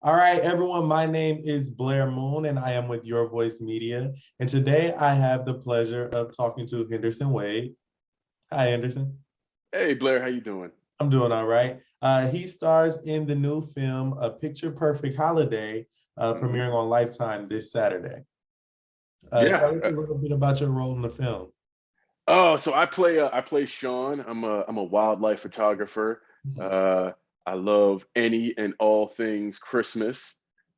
All right, everyone. My name is Blair Moon, and I am with Your Voice Media. And today I have the pleasure of talking to Henderson Wade. Hi, Henderson. Hey Blair, how you doing? I'm doing all right. He stars in the new film, A Picture Perfect Holiday, hmm premiering on Lifetime this Saturday. Yeah. Tell us a little bit about your role in the film. So I play Sean. I'm a wildlife photographer. Mhm. Uh, I love any and all things Christmas.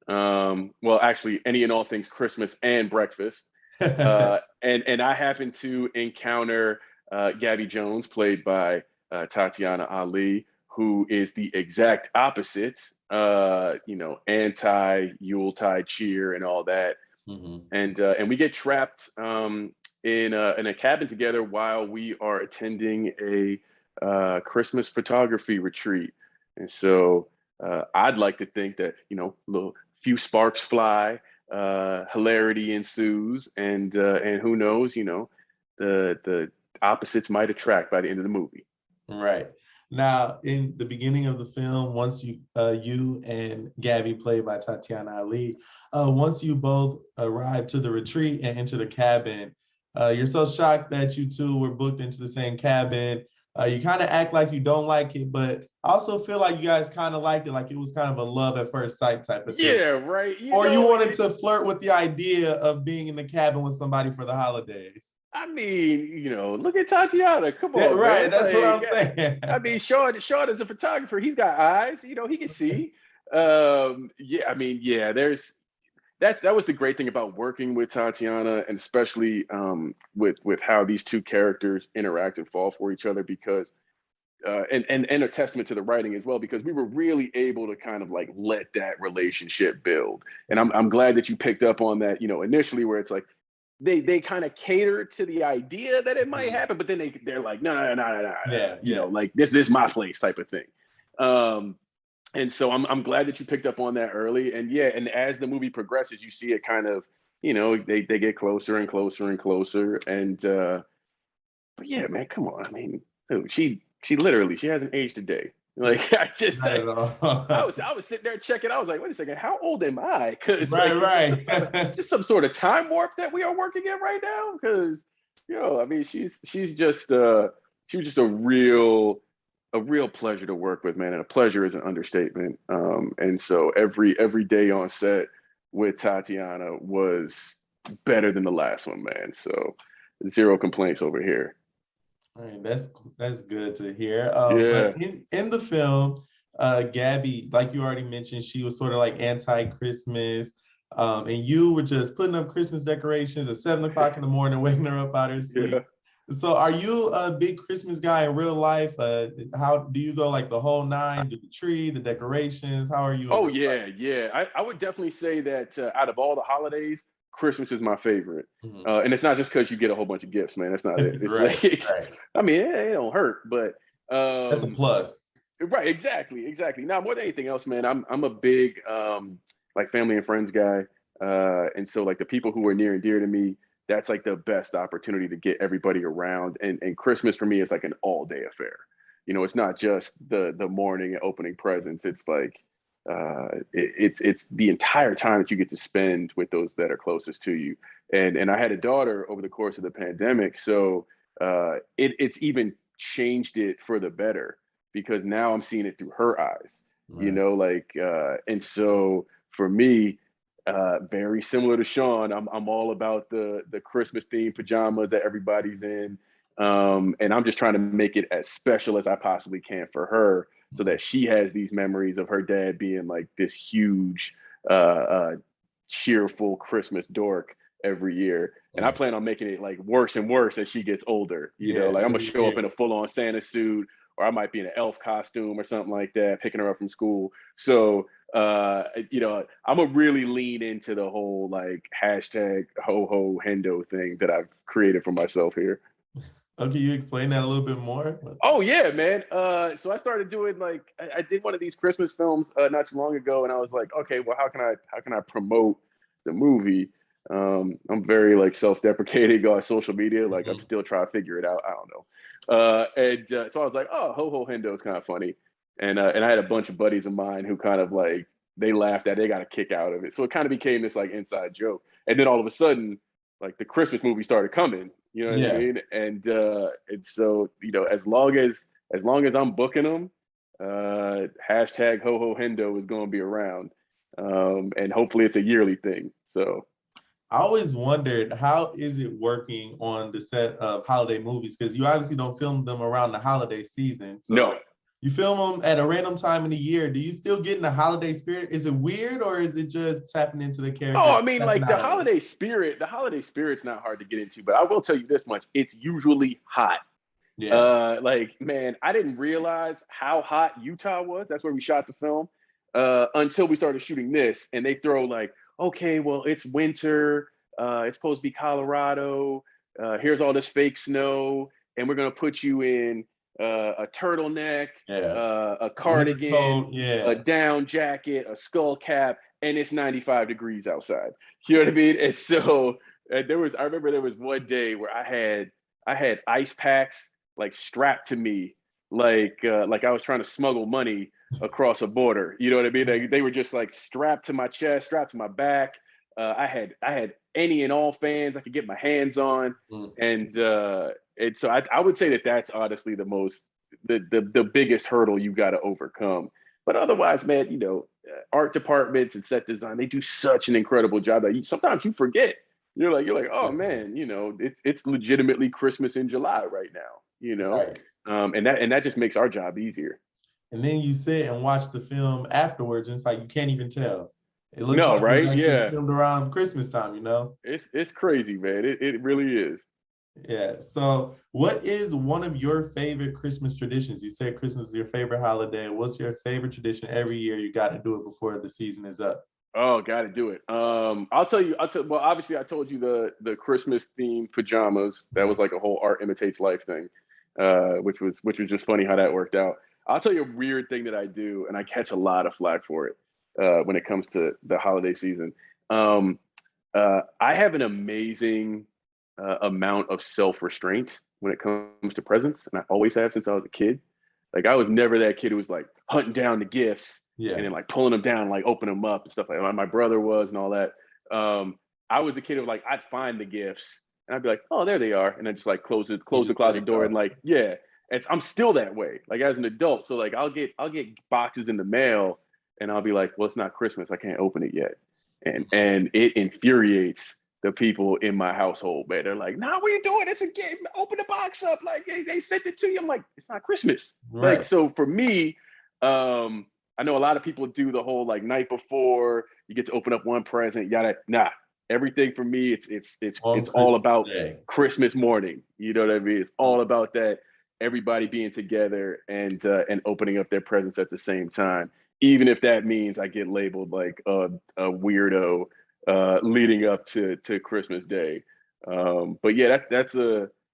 Well, actually, any and all things Christmas and breakfast. And I happen to encounter Gaby Jones, played by Tatyana Ali, who is the exact opposite. Anti Yuletide cheer and all that. Mhm. And we get trapped in a cabin together while we are attending a Christmas photography retreat. And so I'd like to think that little few sparks fly, hilarity ensues, and who knows, the opposites might attract by the end of the movie. Right. Now, in the beginning of the film, once you and Gabby, played by Tatyana Ali, once you both arrive to the retreat and enter the cabin, you're so shocked that you two were booked into the same cabin. You kind of act like you don't like it, but I also feel like you guys kind of liked it, like it was kind of a love at first sight type of thing. Yeah, right. Or you wanted to flirt with the idea of being in the cabin with somebody for the holidays. I mean, look at Tatiana. Come Yeah, on, right. man. That's what Like, I'm saying. I mean, Sean is a photographer. He's got eyes. He can see. Yeah, I mean, yeah. That was the great thing about working with Tatiana, and especially with how these two characters interact and fall for each other, because and a testament to the writing as well, because we were really able to kind of like let that relationship build. And I'm glad that you picked up on that. Initially, where it's like they kind of cater to the idea that it might happen, but then they're like, no, no, no, no, no, no, Yeah, yeah. like this is my place type of thing. Um, and so I'm glad that you picked up on that early. And yeah, and as the movie progresses, you see it kind of, they get closer and closer and closer. And but yeah, man, come on. I mean, dude, she literally she hasn't aged a day. Like I just Not like at I all. was I was sitting there checking. I was like, wait a second, how old am I? Because Right, like, right. just some sort of time warp that we are working in right now? Because I mean, she's just she was just a real pleasure to work with, man. And a pleasure is an understatement. And so every day on set with Tatiana was better than the last one, man. So zero complaints over here. All right, that's good to hear. But Yeah. in the film, Gabby, like you already mentioned, she was sort of like anti-Christmas. And you were just putting up Christmas decorations at 7 o'clock in the morning, waking her up out of her Yeah. sleep. So are you a big Christmas guy in real life? How do you go like the whole nine, do the tree, the decorations? How are you in Oh real life? yeah, yeah. I would definitely say that out of all the holidays, Christmas is my favorite. Mhm. And it's not just because you get a whole bunch of gifts, man. That's not it. It's Right, like, right. I mean, it don't hurt, but That's a plus. right, exactly, exactly. Now, more than anything else, man, I'm a big like family and friends guy, and so like the people who are near and dear to me, that's like the best opportunity to get everybody around. And Christmas for me is like an all day affair. It's not just the morning and opening presents. It's like it's the entire time that you get to spend with those that are closest to you. And I had a daughter over the course of the pandemic, so it's even changed it for the better, because now I'm seeing it through her eyes, Right. and so for me, very similar to Sean, I'm all about the Christmas themed pajamas that everybody's in. And I'm just trying to make it as special as I possibly can for her, so that she has these memories of her dad being like this huge, uh, cheerful Christmas dork every year. And I Yeah. plan on making it like worse and worse as she gets older. Yeah. Like I'm gonna Every show up year. in a full-on Santa suit, or I might be in an elf costume or something like that, picking her up from school. So I'm gonna really lean into the whole like hashtag ho ho hendo thing that I've created for myself here. Oh, can you explain that a little bit more? Oh yeah, man. So I started doing like I did one of these Christmas films not too long ago, and I was like, okay, well, how can I promote the movie? I'm very like self-deprecating on social media. Like I'm Mhm. still trying to figure it out. I don't know. And so I was like, oh, ho ho hendo is kind of funny, and I had a bunch of buddies of mine who kind of like they laughed at, they got a kick out of it. So it kind of became this like inside joke. And then all of a sudden, like the Christmas movie started coming, you know what I Yeah. mean? And so, as long as I'm booking them, hashtag ho ho hendo is going to be around. And hopefully it's a yearly thing. So I always wondered, how is it working on the set of holiday movies? Because you obviously don't film them around the holiday season. So no. you film them at a random time in the year. Do you still get in the holiday spirit? Is it weird, or is it just tapping into the character? Oh, I mean, like the holiday spirit's not hard to get into, but I will tell you this much: it's usually hot. Yeah. Like, man, I didn't realize how hot Utah was. That's where we shot the film, until we started shooting this, and they throw like, okay, well, it's winter. It's supposed to be Colorado. Here's all this fake snow, and we're gonna put you in a turtleneck, Yeah. a Winter coat. cardigan, a Yeah. down jacket, a skull cap, and it's 95 degrees outside. You know what I mean? And so I remember there was one day where I had ice packs like strapped to me, like I was trying to smuggle money across a border. You know what I mean? They were just like strapped to my chest, strapped to my back. I had any and all fans I could get my hands on, Mm. and so I would say that that's honestly the biggest hurdle you got to overcome. But otherwise, man, art departments and set design, they do such an incredible job that sometimes you forget. You're like, oh man, it's legitimately Christmas in July right now. Right. And that just makes our job easier. And then you sit and watch the film afterwards, and it's like you can't even tell. It looks No, like it was right? actually Yeah, filmed around Christmas time. it's crazy, man. It really is. Yeah. So, what is one of your favorite Christmas traditions? You said Christmas is your favorite holiday. What's your favorite tradition every year? You got to do it before the season is up. Oh, got to do it. I'll tell you. Well, obviously, I told you the Christmas themed pajamas. That was like a whole art imitates life thing, which was just funny how that worked out. I'll tell you a weird thing that I do, and I catch a lot of flack for it when it comes to the holiday season. I have an amazing amount of self restraint when it comes to presents, and I always have since I was a kid. Like I was never that kid who was like hunting down the gifts and Yeah. then like pulling them down, and, like open them up and stuff like that. My brother was and all that. I was the kid who like I'd find the gifts and I'd be like, oh, there they are, and then just like close You the just let closet it door go. and like yeah. I'm still that way, like as an adult. So like I'll get boxes in the mail and I'll be like, well, it's not Christmas, I can't open it yet, and it infuriates the people in my household, man. They're like, nah, what are you doing? It's a game. Open the box up. Like they sent it to you. I'm like, it's not Christmas. Like, Right. so for me, I know a lot of people do the whole like night before you get to open up one present, yada. Nah, everything for me, On it's all Christmas about Day. Christmas morning. You know what I mean? It's all about that everybody being together and opening up their presents at the same time. Even if that means I get labeled like a weirdo leading up to Christmas Day. But yeah,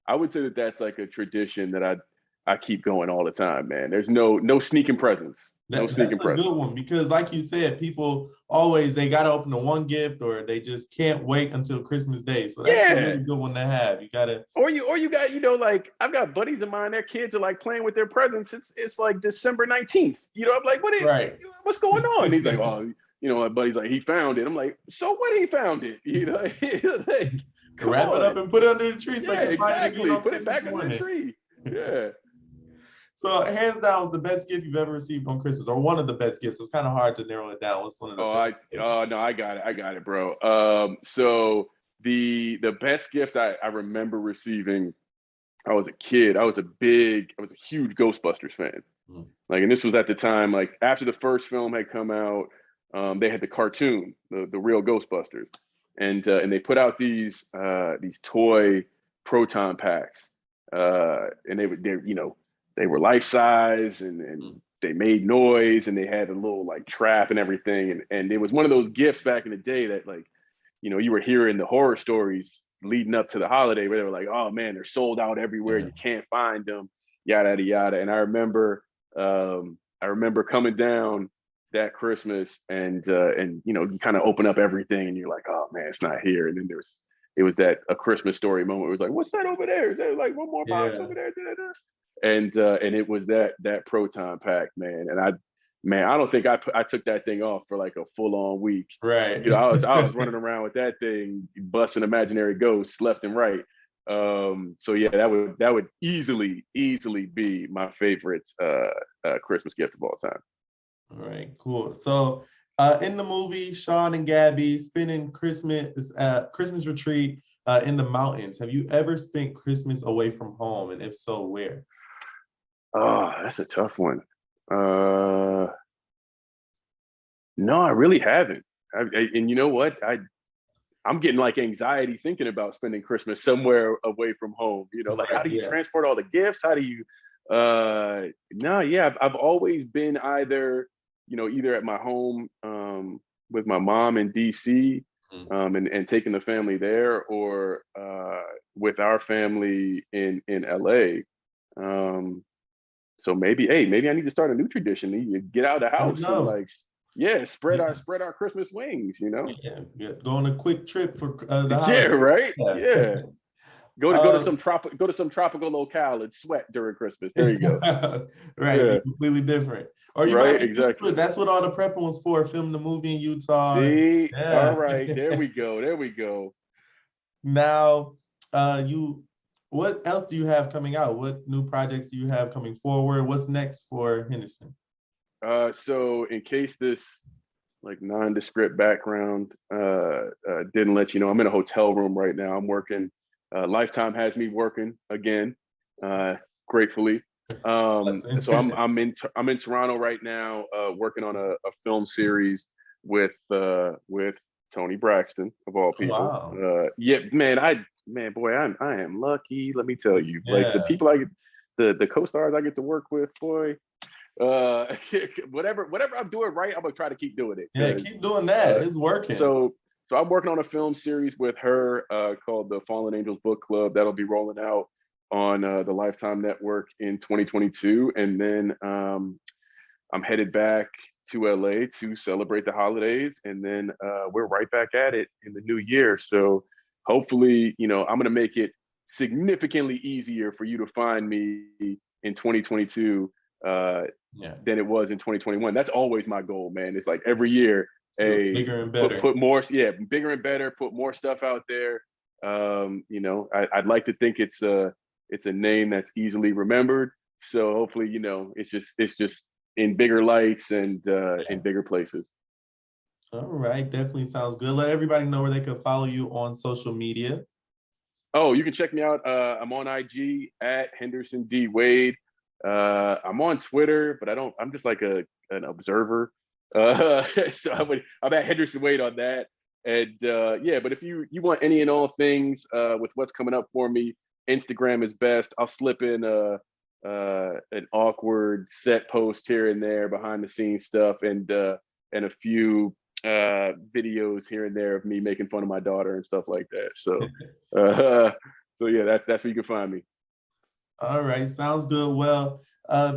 I would say that that's like a tradition that I keep going all the time, man. There's no sneaking presents, no That's sneaking a good presents. one because, like you said, people always they got to open the one gift or they just can't wait until Christmas Day. So that's a Yeah. really good one to have. You got to. Or you got, like I've got buddies of mine, their kids are like playing with their presents. It's like December 19th. I'm like, Right. what's going on? And he's like, oh, my buddy's like, he found it. I'm like, so what, he found it? Like, come Wrap it up on. and put it under the tree so you Yeah, can find it again exactly. on Put it Christmas back under the morning. tree. Yeah. So hands down was the best gift you've ever received on Christmas, or one of the best gifts. It's kind of hard to narrow it down. What's one of the best gifts? No, I got it. I got it, bro. So the best gift I remember receiving, I was a kid. I was a huge Ghostbusters fan. Mm. Like, and this was at the time, like after the first film had come out, they had the cartoon, the real Ghostbusters, and they put out these toy proton packs, and they were life size and they made noise and they had a little like trap and everything, and it was one of those gifts back in the day that like you were hearing the horror stories leading up to the holiday where they were like, oh man, they're sold out everywhere, Yeah. you can't find them, yada yada yada. And I remember coming down that Christmas and you kind of open up everything and you're like, oh man, it's not here. And then it was that A Christmas Story moment. It was like, what's that over there? Is there like one more box Yeah. over there? Da, da, da. And it was that proton pack, man. And man, I don't think I took that thing off for like a full on week. Right. You know, I was running around with that thing, busting imaginary ghosts left and right. So yeah, that would easily be my favorite Christmas gift of all time. All right, cool. So in the movie, Sean and Gabby spending Christmas retreat in the mountains. Have you ever spent Christmas away from home? And if so, where? Oh, that's a tough one. No, I really haven't. And you know what? I'm getting like anxiety thinking about spending Christmas somewhere away from home. You know, like how Right, do you yeah. transport all the gifts? How do you no, yeah, I've always been either, you know, either at my home with my mom in DC and taking the family there, or with our family in LA. So maybe, hey, maybe I need to start a new tradition. You get out of the I don't house and know. like, yeah, Yeah, spread our Christmas wings, you know? yeah, yeah. Go on a quick trip for the Yeah, holiday. right. Yeah. Yeah. Um, Go to some tropical locale and sweat during Christmas. There you go. right, be Yeah. completely different. Or you might Right. be used to Exactly. it. That's what all the prepping was for. Film the movie in Utah. See, all Yeah. right. There we go. There we go. Now, you, what else do you have coming out? What new projects do you have coming forward? What's next for Henderson? So in case this like nondescript background didn't let you know, I'm in a hotel room right now. I'm working. Lifetime has me working again, gratefully. So I'm in Toronto right now, working on a film series with Tony Braxton of all people. Wow. Yeah, man, boy, I am lucky. Let me tell you, like the Yeah. people the co-stars I get to work with, boy. Uh, whatever I'm doing right, I'm gonna try to keep doing it. Yeah, keep doing that. Uh, It's working. so I'm working on a film series with her called the Fallen Angels Book Club that'll be rolling out on the Lifetime Network in 2022, and then I'm headed back to LA to celebrate the holidays, and then we're right back at it in the new year. So hopefully, you know, I'm gonna make it significantly easier for you to find me in 2022 Yeah. than it was in 2021. That's always my goal, man. It's like every year, Do it a bigger and better. put more, yeah, bigger and better, put more stuff out there. You know, I'd like to think it's a name that's easily remembered. So hopefully, you know, it's just in bigger lights and Yeah. in bigger places. All right. Definitely sounds good. Let everybody know where they can follow you on social media. Oh, you can check me out. I'm on IG at Henderson D Wade. I'm on Twitter, but I'm just like an observer. So I'm at Henderson Wade on that. And yeah, but if you want any and all things with what's coming up for me, Instagram is best. I'll slip in an awkward set post here and there, behind the scenes stuff, and a few videos here and there of me making fun of my daughter and stuff like that. Uh, so yeah, that's where you can find me. All right. Sounds good. Well,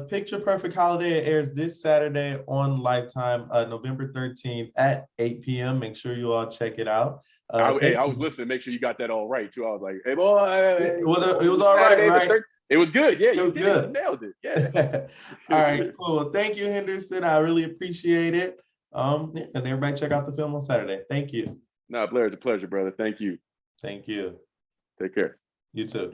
Picture Perfect Holiday airs this Saturday on Lifetime, November 13th at 8 p.m. Make sure you all check it out. Hey, Thank I was you. listening. Make sure you got that all right too. I was like, hey boy, It was all right, Saturday the right? third. It was good. Yeah, It you was did it. You good. nailed it. Yeah. All right, cool. Thank you, Henderson. I really appreciate it. Yeah, and everybody check out the film on Saturday. Thank you. Nah, Blair, it's a pleasure, brother. Thank you. Thank you. Take care. You too.